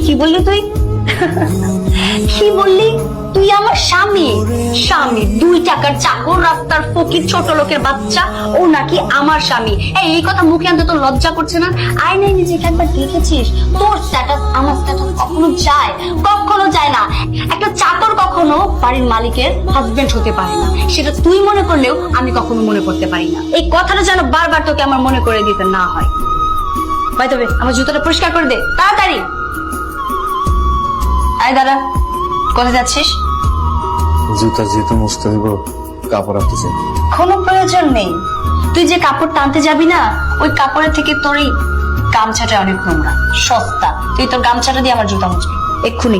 কি বললি তুই? কি বললি? তুই আমার স্বামী? স্বামী? 2 টাকার চাকর, রাস্তার ফকির, ছোট লোকের বাচ্চা, ও নাকি আমার স্বামী? এই কথা মুখে আনতে তোর লজ্জা করছে না? আয়নায় নিজেকে একবার দেখেছিস? তোর স্ট্যাটাস আমার স্ট্যাটাস কখনো যায়? কখনো যায় না। একটা চাকর কখনো বাড়ির মালিকের হাজবেন্ড হতে পারে না, সেটা তুই মনে করলেও আমি কখনো মনে করতে পারি না। এই কথাটা যেন বারবার তোকে আমার মনে করে দিতে না হয়। ভাই তবে আমার জুতোটা পরিষ্কার করে দে তাড়াতাড়ি। আয় দাঁড়া, কোথায় যাচ্ছিস? জুতা যেহেতু মুছতে হইব, কাপড় আনতে চাই। কোনো প্রয়োজন নেই। তুই যে কাপড় টানতে যাবি না, ওই কাপড়ের থেকে তোর এই গামছাটা অনেক নোংরা, সস্তা। তুই তোর গামছাটা দিয়ে আমার জুতা মুছবি এক্ষুনি।